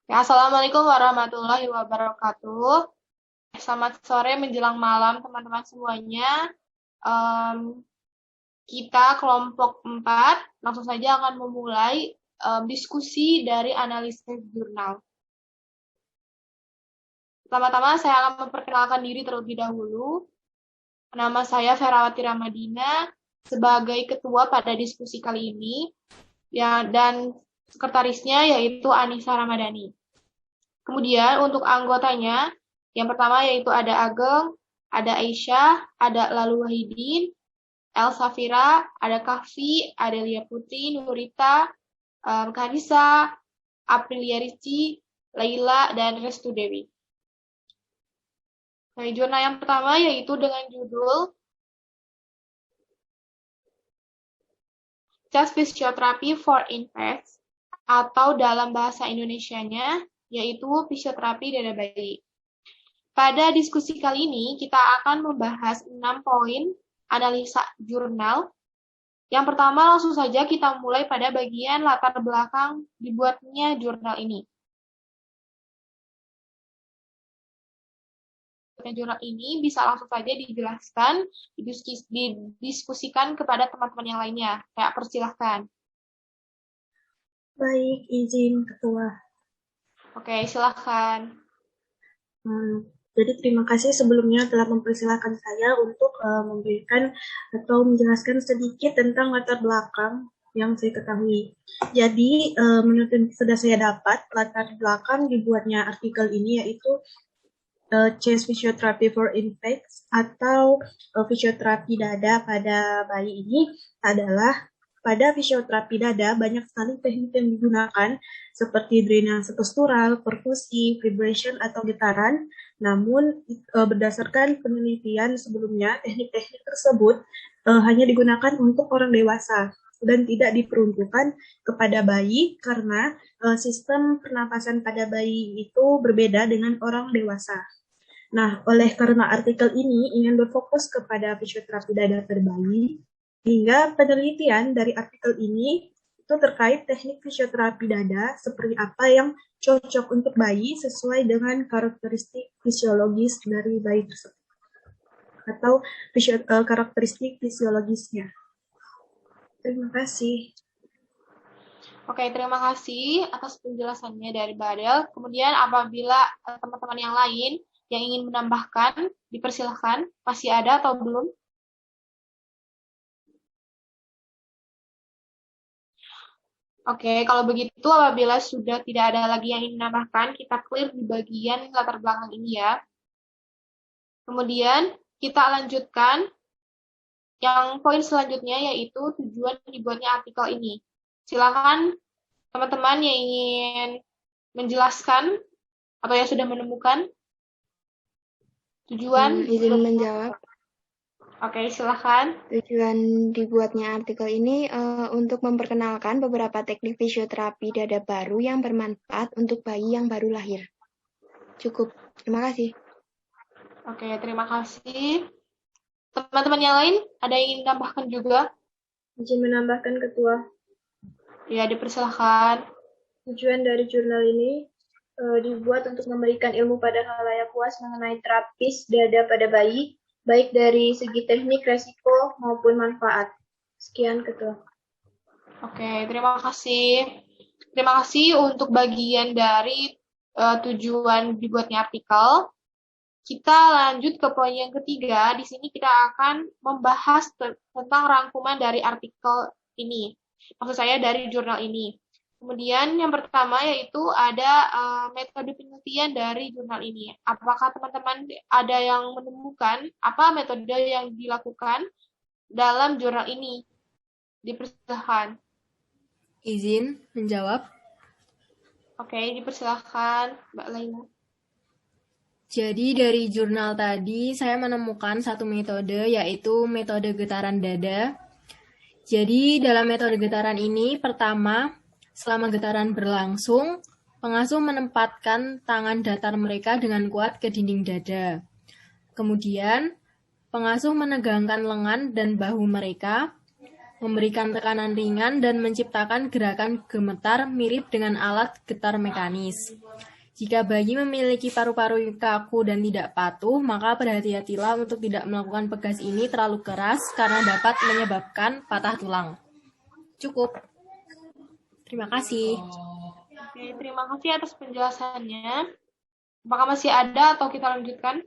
Ya, Assalamualaikum warahmatullahi wabarakatuh. Selamat sore menjelang malam teman-teman semuanya. Em, Kita kelompok 4 langsung saja akan memulai diskusi dari analisis jurnal. Pertama-tama saya akan memperkenalkan diri terlebih dahulu. Nama saya Ferawati Ramadina sebagai ketua pada diskusi kali ini ya, dan sekretarisnya yaitu Anissa Ramadhani. Kemudian untuk anggotanya, yang pertama yaitu ada Ageng, ada Aisyah, ada Lalu Wahidin, El Safira, ada Kahfi, ada Lia Putri, Nurita, Kanisa, Aprilia Rizky, Laila, dan Restu Dewi. Nah, jurnal yang pertama yaitu dengan judul Chest Physiotherapy for Infants, atau dalam bahasa Indonesianya yaitu fisioterapi dada bayi. Pada diskusi kali ini, kita akan membahas 6 poin analisa jurnal. Yang pertama, langsung saja kita mulai pada bagian latar belakang dibuatnya jurnal ini. Jurnal ini bisa langsung saja dijelaskan, didiskusikan kepada teman-teman yang lainnya. Saya persilahkan. Baik, izin Ketua. Oke, silahkan. Jadi terima kasih sebelumnya telah mempersilahkan saya untuk memberikan atau menjelaskan sedikit tentang latar belakang yang saya ketahui. Jadi menurut yang sudah saya dapat, latar belakang dibuatnya artikel ini yaitu Chest Physiotherapy for Infants atau fisioterapi dada pada bayi ini adalah pada fisioterapi dada banyak sekali teknik yang digunakan seperti drainase postural, perkusi, vibration atau getaran. Namun berdasarkan penelitian sebelumnya, teknik-teknik tersebut hanya digunakan untuk orang dewasa dan tidak diperuntukkan kepada bayi karena sistem pernapasan pada bayi itu berbeda dengan orang dewasa. Nah, oleh karena artikel ini ingin berfokus kepada fisioterapi dada pada bayi, hingga penelitian dari artikel ini itu terkait teknik fisioterapi dada seperti apa yang cocok untuk bayi sesuai dengan karakteristik fisiologis dari bayi tersebut atau karakteristik fisiologisnya. Terima kasih. Oke, terima kasih atas penjelasannya dari Badel. Kemudian apabila teman-teman yang lain yang ingin menambahkan, dipersilahkan. Masih ada atau belum? Oke, kalau begitu apabila sudah tidak ada lagi yang ingin menambahkan, kita clear di bagian latar belakang ini ya. Kemudian kita lanjutkan yang poin selanjutnya yaitu tujuan dibuatnya artikel ini. Silakan teman-teman yang ingin menjelaskan atau yang sudah menemukan tujuan. Izin menjawab. Oke, silakan. Tujuan dibuatnya artikel ini untuk memperkenalkan beberapa teknik fisioterapi dada baru yang bermanfaat untuk bayi yang baru lahir. Cukup. Terima kasih. Oke, terima kasih. Teman-teman yang lain, ada yang ingin menambahkan juga? Izin menambahkan Ketua. Ya, dipersilahkan. Tujuan dari jurnal ini dibuat untuk memberikan ilmu pada khalayak luas mengenai terapis dada pada bayi, baik dari segi teknik, resiko, maupun manfaat. Sekian, Ketua. Oke, terima kasih. Terima kasih untuk bagian dari tujuan dibuatnya artikel. Kita lanjut ke poin yang ketiga. Di sini kita akan membahas tentang rangkuman dari artikel ini. Maksud saya dari jurnal ini. Kemudian yang pertama yaitu ada metode penelitian dari jurnal ini. Apakah teman-teman ada yang menemukan apa metode yang dilakukan dalam jurnal ini? Dipersilahkan. Izin menjawab. Oke, dipersilahkan Mbak Laila. Jadi dari jurnal tadi saya menemukan satu metode yaitu metode getaran dada. Jadi dalam metode getaran ini pertama, selama getaran berlangsung, pengasuh menempatkan tangan datar mereka dengan kuat ke dinding dada. Kemudian, pengasuh menegangkan lengan dan bahu mereka, memberikan tekanan ringan dan menciptakan gerakan gemetar mirip dengan alat getar mekanis. Jika bayi memiliki paru-paru kaku dan tidak patuh, maka berhati-hatilah untuk tidak melakukan pegas ini terlalu keras karena dapat menyebabkan patah tulang. Cukup. Terima kasih. Oke, terima kasih atas penjelasannya. Apakah masih ada atau kita lanjutkan?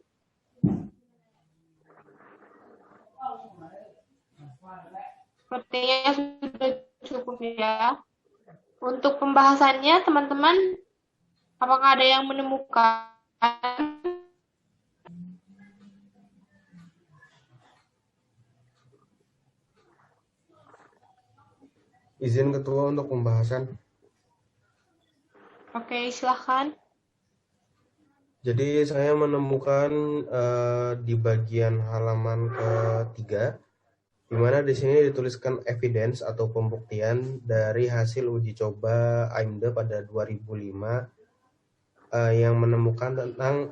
Sepertinya sudah cukup ya. Untuk pembahasannya, teman-teman, apakah ada yang menemukan? Izin Ketua untuk pembahasan. Oke, silahkan. Jadi saya menemukan di bagian halaman ketiga, di mana di sini dituliskan evidence atau pembuktian dari hasil uji coba AIMDE pada 2005 yang menemukan tentang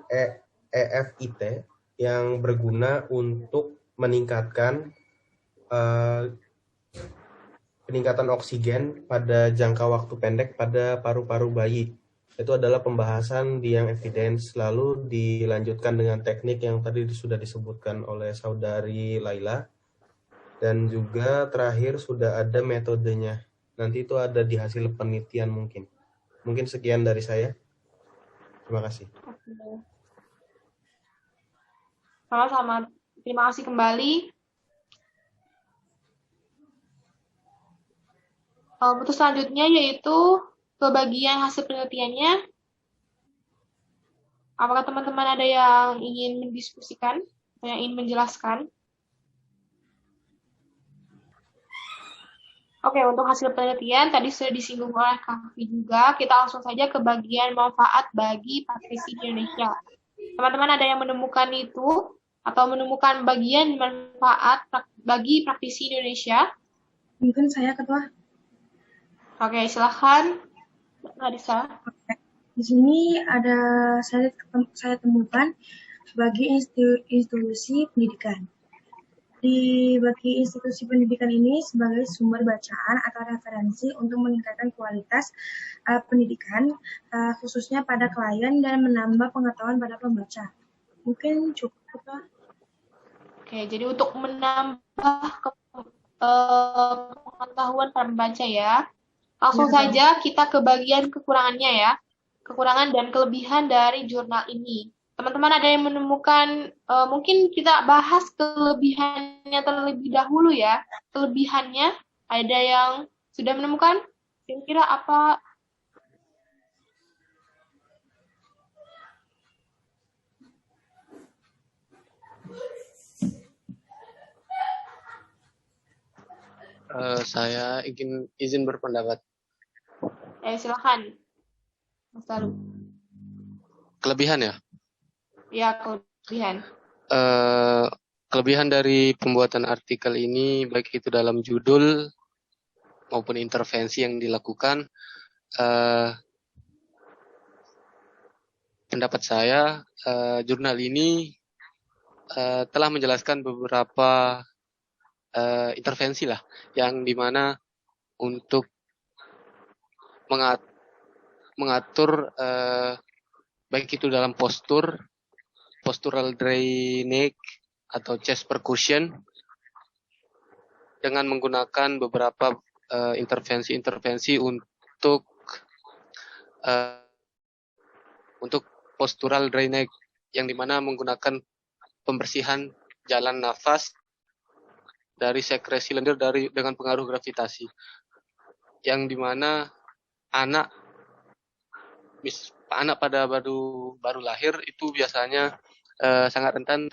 EFIT yang berguna untuk meningkatkan peningkatan oksigen pada jangka waktu pendek pada paru-paru bayi. Itu adalah pembahasan di yang evidence, lalu dilanjutkan dengan teknik yang tadi sudah disebutkan oleh saudari Laila. Dan juga terakhir sudah ada metodenya. Nanti itu ada di hasil penelitian mungkin. Mungkin sekian dari saya. Terima kasih. Sama-sama. Terima kasih kembali. Untuk selanjutnya yaitu ke bagian hasil penelitiannya. Apakah teman-teman ada yang ingin mendiskusikan atau yang ingin menjelaskan? Oke, untuk hasil penelitian tadi sudah disinggung oleh Kak Fi juga. Kita langsung saja ke bagian manfaat bagi praktisi di Indonesia. Teman-teman ada yang menemukan itu atau menemukan bagian manfaat bagi praktisi di Indonesia? Mungkin saya, Ketua. Oke, silahkan, Radisa. Di sini ada saya temukan bagi institusi pendidikan. Bagi institusi pendidikan ini sebagai sumber bacaan atau referensi untuk meningkatkan kualitas pendidikan, khususnya pada klien dan menambah pengetahuan pada pembaca. Mungkin cukup, Pak. Oke, jadi untuk menambah pengetahuan para pembaca ya. Langsung saja kita ke bagian kekurangannya ya. Kekurangan dan kelebihan dari jurnal ini. Teman-teman ada yang menemukan, mungkin kita bahas kelebihannya terlebih dahulu ya. Kelebihannya, ada yang sudah menemukan? Kira-kira apa? Saya izin berpendapat. Silakan, Mas Lalu. Kelebihan ya? Ya, kelebihan. Kelebihan dari pembuatan artikel ini, baik itu dalam judul maupun intervensi yang dilakukan, pendapat saya, jurnal ini telah menjelaskan beberapa intervensi lah, yang dimana untuk mengatur baik itu dalam postural drainage atau chest percussion dengan menggunakan beberapa intervensi untuk postural drainage, yang dimana menggunakan pembersihan jalan nafas dari sekresi lendir dengan pengaruh gravitasi, yang dimana anak pada baru lahir itu biasanya sangat rentan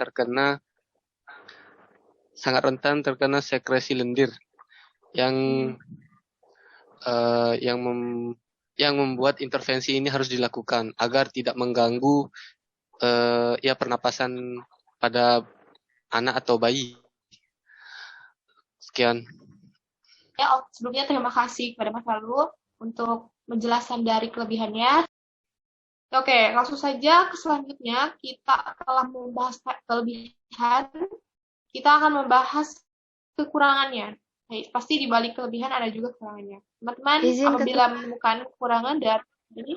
terkena sekresi lendir yang membuat intervensi ini harus dilakukan agar tidak mengganggu pernapasan pada anak atau bayi. Sekian. Ya, sebelumnya terima kasih kepada Mas Lalu untuk penjelasan dari kelebihannya. Oke, langsung saja ke selanjutnya. Kita telah membahas kelebihan, kita akan membahas kekurangannya. Pasti di balik kelebihan ada juga kekurangannya. Teman-teman, Izin apabila Ketua. menemukan kekurangan dari ini,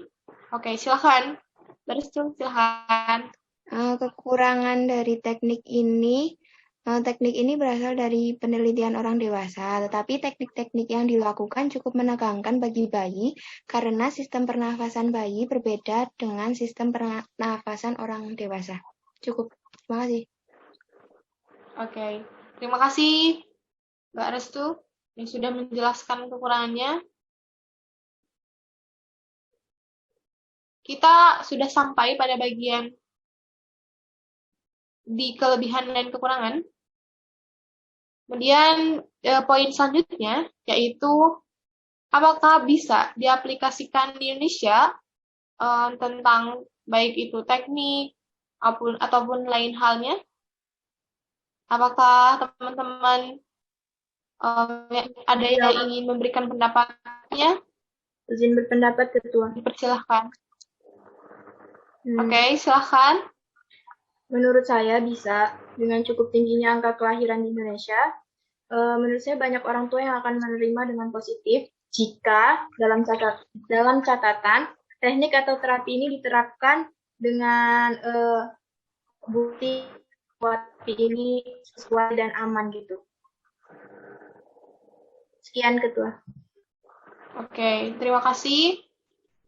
oke, silahkan. Bareskrim, silahkan. Kekurangan dari teknik ini berasal dari penelitian orang dewasa, tetapi teknik-teknik yang dilakukan cukup menegangkan bagi bayi karena sistem pernafasan bayi berbeda dengan sistem pernafasan orang dewasa. Cukup. Terima kasih. Oke, terima kasih Mbak Restu yang sudah menjelaskan kekurangannya. Kita sudah sampai pada bagian di kelebihan dan kekurangan. Kemudian poin selanjutnya yaitu apakah bisa diaplikasikan di Indonesia tentang baik itu teknik ataupun lain halnya. Apakah teman-teman ada yang ingin memberikan pendapatnya? Izin berpendapat, Ketua. Dipersilahkan. Oke, silahkan. Menurut saya bisa, dengan cukup tingginya angka kelahiran di Indonesia, menurut saya banyak orang tua yang akan menerima dengan positif jika dalam catatan teknik atau terapi ini diterapkan dengan bukti terapi ini sesuai dan aman gitu. Sekian, Ketua. Oke, terima kasih.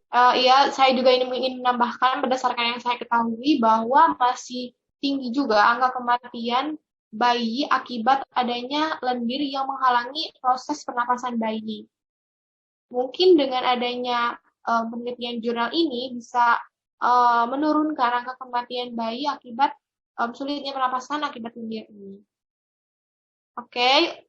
Iya, saya juga ingin menambahkan berdasarkan yang saya ketahui bahwa masih tinggi juga angka kematian bayi akibat adanya lendir yang menghalangi proses pernapasan bayi. Mungkin dengan adanya penelitian jurnal ini bisa menurunkan angka kematian bayi akibat sulitnya pernapasan akibat lendir ini. Oke,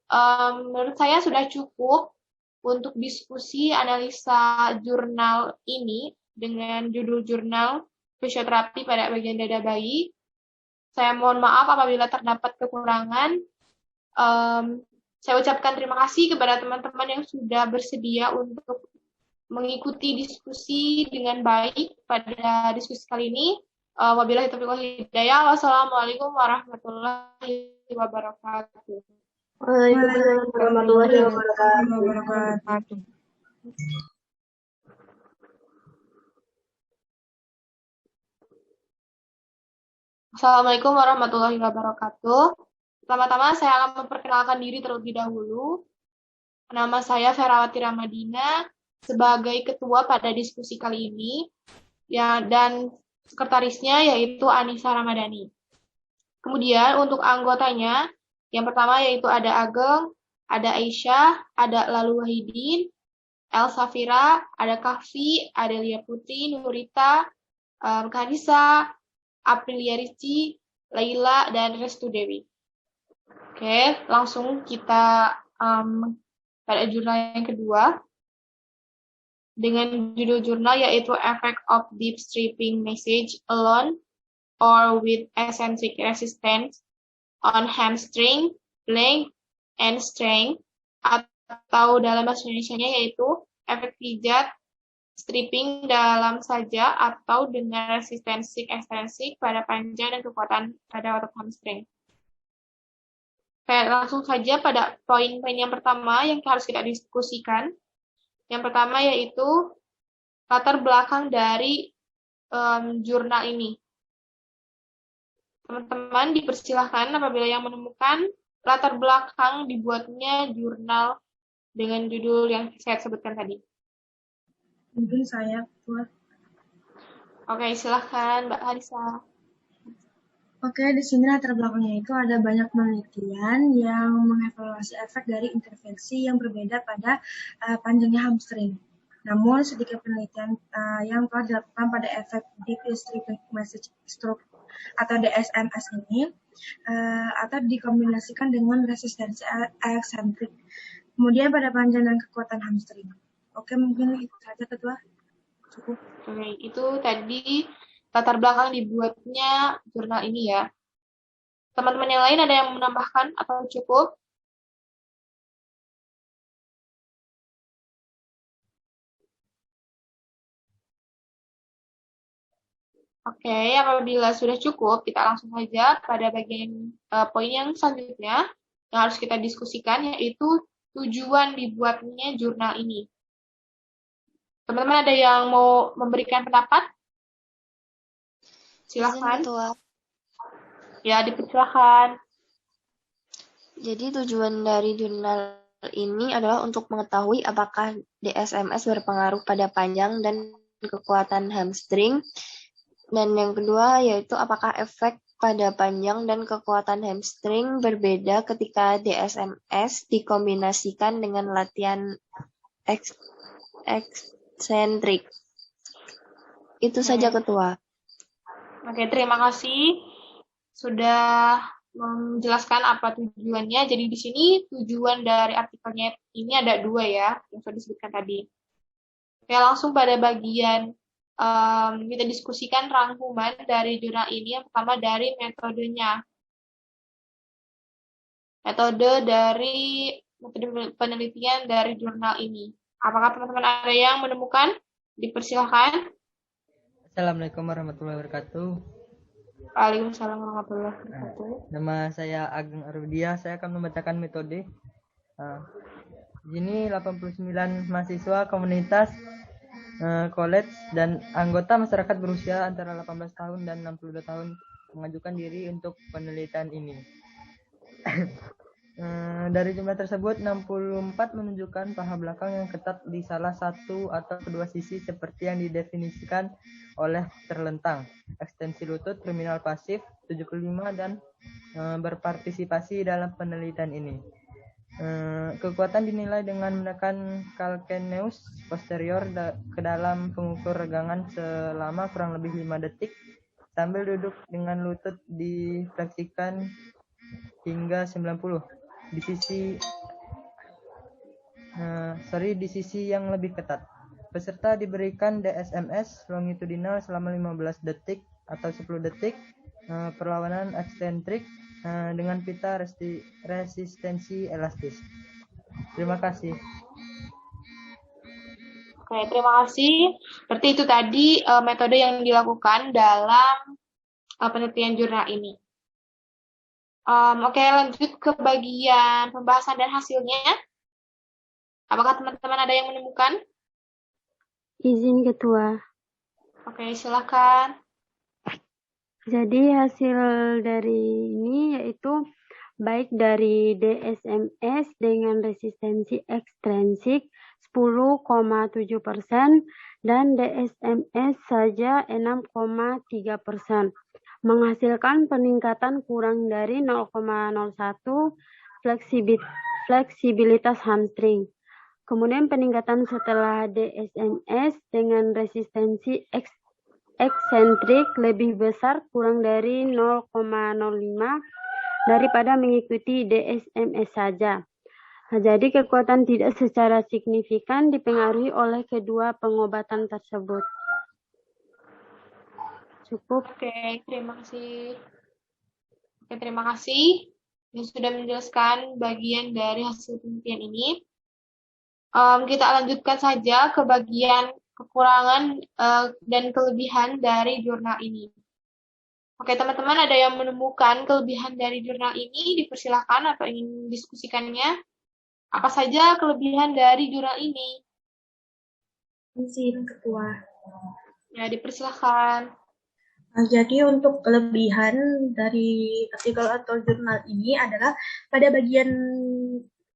menurut saya sudah cukup untuk diskusi analisa jurnal ini dengan judul jurnal fisioterapi pada bagian dada bayi. Saya mohon maaf apabila terdapat kekurangan. Saya ucapkan terima kasih kepada teman-teman yang sudah bersedia untuk mengikuti diskusi dengan baik pada diskusi kali ini. Wabillahi taufiq wal hidayah. Wassalamualaikum warahmatullahi wabarakatuh. Waalaikumsalam warahmatullahi wabarakatuh. Assalamualaikum warahmatullahi wabarakatuh. Pertama-tama saya akan memperkenalkan diri terlebih dahulu. Nama saya Ferawati Ramadina sebagai ketua pada diskusi kali ini, ya, dan sekretarisnya yaitu Anissa Ramadhani. Kemudian untuk anggotanya, yang pertama yaitu ada Ageng, ada Aisyah, ada Lalu Wahidin, El Safira, ada Kahfi, ada Lia Putri, Nurita, Kanisa, Aprilia Rizky, Laila, dan Restu Dewi. Oke, langsung kita pada jurnal yang kedua dengan judul jurnal yaitu Effect of Deep Stripping Massage Alone or with Eccentric Resistance on Hamstring, Length, and Strength, atau dalam bahasa Indonesianya yaitu efek pijat stripping dalam saja atau dengan resistensi ekstensik pada panjang dan kekuatan pada otot hamstring. Oke, langsung saja pada poin-poin yang pertama yang harus kita diskusikan. Yang pertama yaitu latar belakang dari jurnal ini. Teman-teman dipersilahkan apabila yang menemukan latar belakang dibuatnya jurnal dengan judul yang saya sebutkan tadi. Mungkin saya buat. Oke, silahkan Mbak Harisa. Oke, di sini latar belakangnya itu ada banyak penelitian yang mengevaluasi efek dari intervensi yang berbeda pada panjangnya hamstring. Namun sedikit penelitian yang telah dilakukan pada efek Deep Stripping Massage Stroke atau DSMS ini atau dikombinasikan dengan resistensi eksentrik. Kemudian pada panjang dan kekuatan hamstring. Oke, mungkin itu saja, Ketua. Cukup. Oke, itu tadi latar belakang dibuatnya jurnal ini ya. Teman-teman yang lain ada yang menambahkan atau cukup? Oke, apabila sudah cukup, kita langsung saja pada bagian poin yang selanjutnya yang harus kita diskusikan, yaitu tujuan dibuatnya jurnal ini. Teman-teman ada yang mau memberikan pendapat? Izin Silahkan. Ketua. Ya, dipersilahkan. Jadi tujuan dari jurnal ini adalah untuk mengetahui apakah DSMS berpengaruh pada panjang dan kekuatan hamstring. Dan yang kedua yaitu apakah efek pada panjang dan kekuatan hamstring berbeda ketika DSMS dikombinasikan dengan latihan eksentrik. Itu saja Ketua. Oke, terima kasih sudah menjelaskan apa tujuannya. Jadi di sini tujuan dari artikelnya ini ada 2 ya, yang sudah disebutkan tadi. Oke, langsung pada bagian kita diskusikan rangkuman dari jurnal ini. Yang pertama dari metodenya. Metode penelitian dari jurnal ini. Apakah teman-teman ada yang menemukan? Dipersilahkan. Assalamualaikum warahmatullahi wabarakatuh. Waalaikumsalam warahmatullahi wabarakatuh. Nama saya Ageng Arvidia, saya akan membacakan metode. Di sini 89 mahasiswa komunitas college dan anggota masyarakat berusia antara 18 tahun dan 62 tahun mengajukan diri untuk penelitian ini. Dari jumlah tersebut, 64 menunjukkan paha belakang yang ketat di salah satu atau kedua sisi seperti yang didefinisikan oleh terlentang, ekstensi lutut, terminal pasif, 75 dan berpartisipasi dalam penelitian ini. Kekuatan dinilai dengan menekan calcaneus posterior ke dalam pengukur regangan selama kurang lebih 5 detik sambil duduk dengan lutut difleksikan hingga 90 di sisi yang lebih ketat. Peserta diberikan DSMS longitudinal selama 15 detik atau 10 detik, perlawanan eksentrik dengan pita resistensi elastis. Terima kasih. Oke, terima kasih. Berarti itu tadi metode yang dilakukan dalam penelitian jurnal ini. Oke, lanjut ke bagian pembahasan dan hasilnya. Apakah teman-teman ada yang menemukan? Izin Ketua. Oke, silakan. Jadi hasil dari ini yaitu baik dari DSMS dengan resistensi ekstrinsik 10,7% dan DSMS saja 6,3%, menghasilkan peningkatan kurang dari 0,01 fleksibilitas hamstring. Kemudian peningkatan setelah DSMS dengan resistensi eksentrik lebih besar kurang dari 0,05 daripada mengikuti DSMS saja. Jadi kekuatan tidak secara signifikan dipengaruhi oleh kedua pengobatan tersebut. Cukup. Oke, terima kasih. Oke, terima kasih yang sudah menjelaskan bagian dari hasil penelitian ini. Kita lanjutkan saja ke bagian kekurangan dan kelebihan dari jurnal ini. Oke, teman-teman ada yang menemukan kelebihan dari jurnal ini? Dipersilakan atau ingin diskusikannya. Apa saja kelebihan dari jurnal ini? Izin Ketua. Ya, dipersilakan. Jadi untuk kelebihan dari artikel atau jurnal ini adalah pada bagian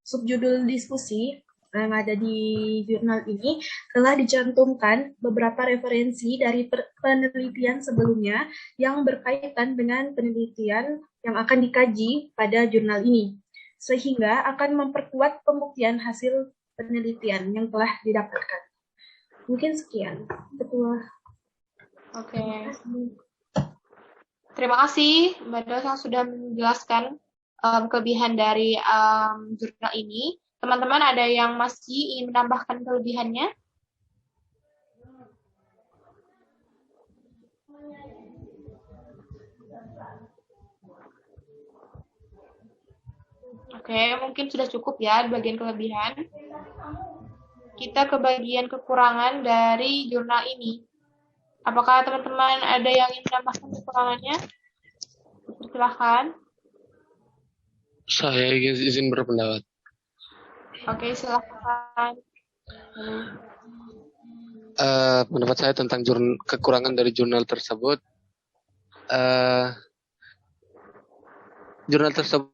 subjudul diskusi yang ada di jurnal ini telah dicantumkan beberapa referensi dari penelitian sebelumnya yang berkaitan dengan penelitian yang akan dikaji pada jurnal ini, sehingga akan memperkuat pembuktian hasil penelitian yang telah didapatkan. Mungkin sekian, Ketua. Oke. Terima kasih Mbak Dos yang sudah menjelaskan kelebihan dari jurnal ini. Teman-teman ada yang masih ingin menambahkan kelebihannya? Oke, mungkin sudah cukup ya bagian kelebihan. Kita ke bagian kekurangan dari jurnal ini. Apakah teman-teman ada yang ingin menambahkan kekurangannya? Silahkan. Saya izin berpendapat. Oke, silakan. Pendapat saya tentang kekurangan dari jurnal tersebut. Jurnal tersebut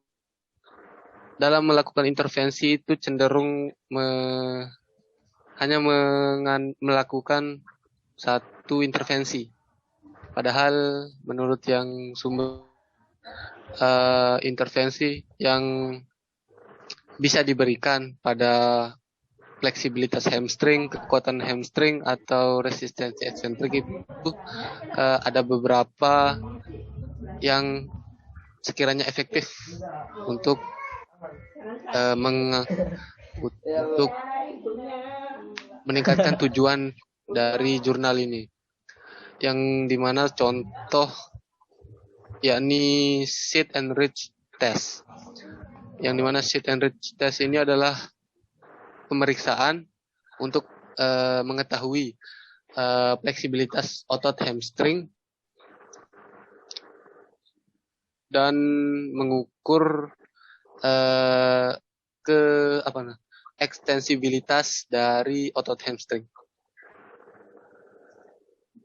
dalam melakukan intervensi itu cenderung hanya melakukan satu intervensi. Padahal menurut yang sumber intervensi yang bisa diberikan pada fleksibilitas hamstring, kekuatan hamstring atau resistensi eksentrik itu ada beberapa yang sekiranya efektif untuk untuk meningkatkan tujuan dari jurnal ini, yang dimana contoh yakni sit and reach test, yang dimana sit and reach test ini adalah pemeriksaan untuk mengetahui fleksibilitas otot hamstring dan mengukur ekstensibilitas dari otot hamstring.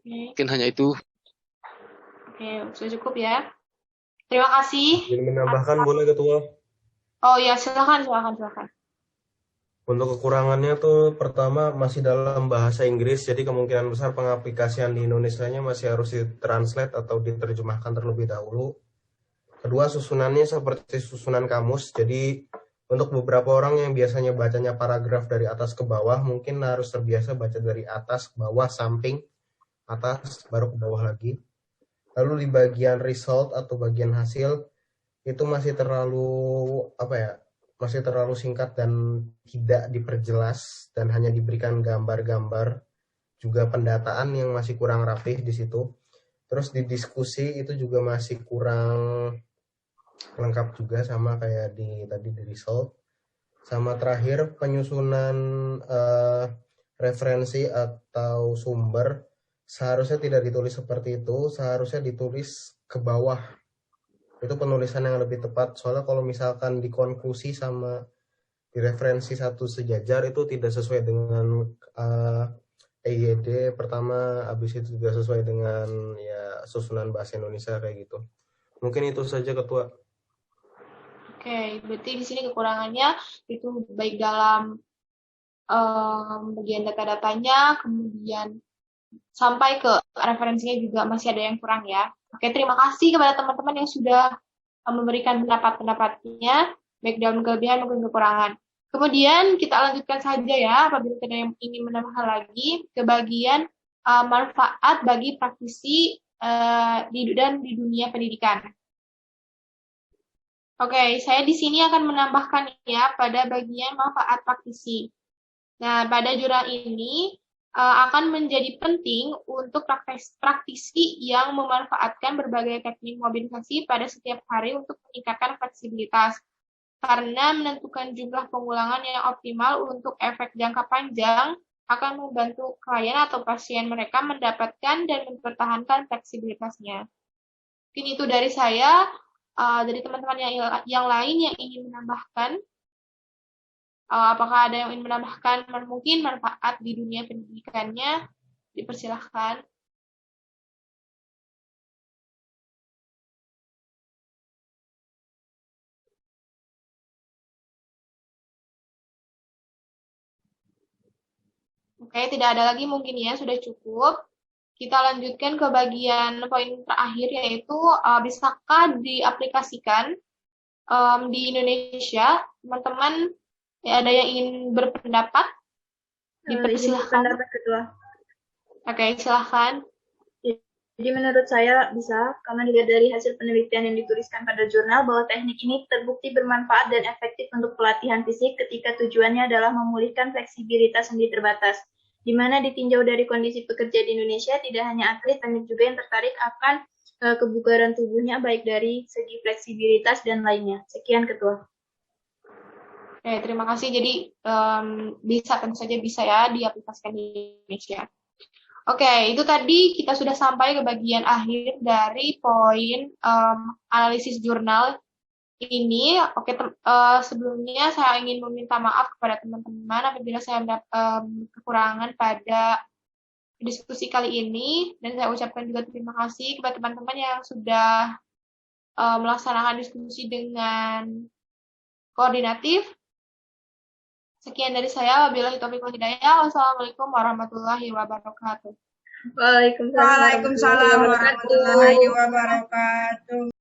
Mungkin hanya itu. Oke, sudah cukup ya. Terima kasih. Ingin menambahkan boleh Ketua? Oh ya, silakan. Untuk kekurangannya tuh pertama masih dalam bahasa Inggris, jadi kemungkinan besar pengaplikasian di Indonesianya masih harus ditranslate atau diterjemahkan terlebih dahulu. Kedua, susunannya seperti susunan kamus, jadi untuk beberapa orang yang biasanya bacanya paragraf dari atas ke bawah, mungkin harus terbiasa baca dari atas ke bawah, samping, atas, baru ke bawah lagi. Lalu di bagian result atau bagian hasil, itu masih terlalu masih terlalu singkat dan tidak diperjelas dan hanya diberikan gambar-gambar, juga pendataan yang masih kurang rapih di situ. Terus di diskusi itu juga masih kurang lengkap juga sama kayak tadi di result. Sama terakhir penyusunan referensi atau sumber seharusnya tidak ditulis seperti itu, seharusnya ditulis ke bawah. Itu penulisan yang lebih tepat, soalnya kalau misalkan di konklusi sama di referensi satu sejajar itu tidak sesuai dengan EYD pertama, habis itu juga sesuai dengan ya susunan bahasa Indonesia kayak gitu. Mungkin itu saja Ketua. Oke, berarti di sini kekurangannya itu baik dalam bagian data-datanya, kemudian sampai ke referensinya juga masih ada yang kurang ya. Oke, terima kasih kepada teman-teman yang sudah memberikan pendapat-pendapatnya, baik dalam kelebihan maupun kekurangan. Kemudian kita lanjutkan saja ya, apabila ada yang ingin menambahkan lagi ke bagian manfaat bagi praktisi di dunia pendidikan. Oke, saya di sini akan menambahkan ya pada bagian manfaat praktisi. Nah, pada jurnal ini akan menjadi penting untuk praktisi yang memanfaatkan berbagai teknik mobilisasi pada setiap hari untuk meningkatkan fleksibilitas. Karena menentukan jumlah pengulangan yang optimal untuk efek jangka panjang akan membantu klien atau pasien mereka mendapatkan dan mempertahankan fleksibilitasnya. Mungkin itu dari saya, dari teman-teman yang lain yang ingin menambahkan. Apakah ada yang ingin menambahkan mungkin manfaat di dunia pendidikannya? Dipersilahkan. Oke, tidak ada lagi mungkin ya, sudah cukup. Kita lanjutkan ke bagian poin terakhir, yaitu bisakah diaplikasikan di Indonesia? Teman-teman, ya, ada yang ingin berpendapat? Dipersilahkan. Oke, silahkan. Jadi menurut saya bisa, karena dilihat dari hasil penelitian yang dituliskan pada jurnal bahwa teknik ini terbukti bermanfaat dan efektif untuk pelatihan fisik ketika tujuannya adalah memulihkan fleksibilitas sendi terbatas. Di mana ditinjau dari kondisi pekerja di Indonesia, tidak hanya atlet, banyak juga yang tertarik akan kebugaran tubuhnya, baik dari segi fleksibilitas dan lainnya. Sekian, Ketua. Oke, terima kasih. Jadi bisa, tentu saja bisa ya diaplikasikan di Indonesia. Oke, itu tadi kita sudah sampai ke bagian akhir dari poin analisis jurnal ini. Oke, sebelumnya saya ingin meminta maaf kepada teman-teman apabila saya kekurangan pada diskusi kali ini, dan saya ucapkan juga terima kasih kepada teman-teman yang sudah melaksanakan diskusi dengan koordinatif. Sekian dari saya, wabillahi taufiq wal hidayah. Wassalamualaikum warahmatullahi wabarakatuh. Waalaikumsalam Waalaikumsalam warahmatullahi wabarakatuh.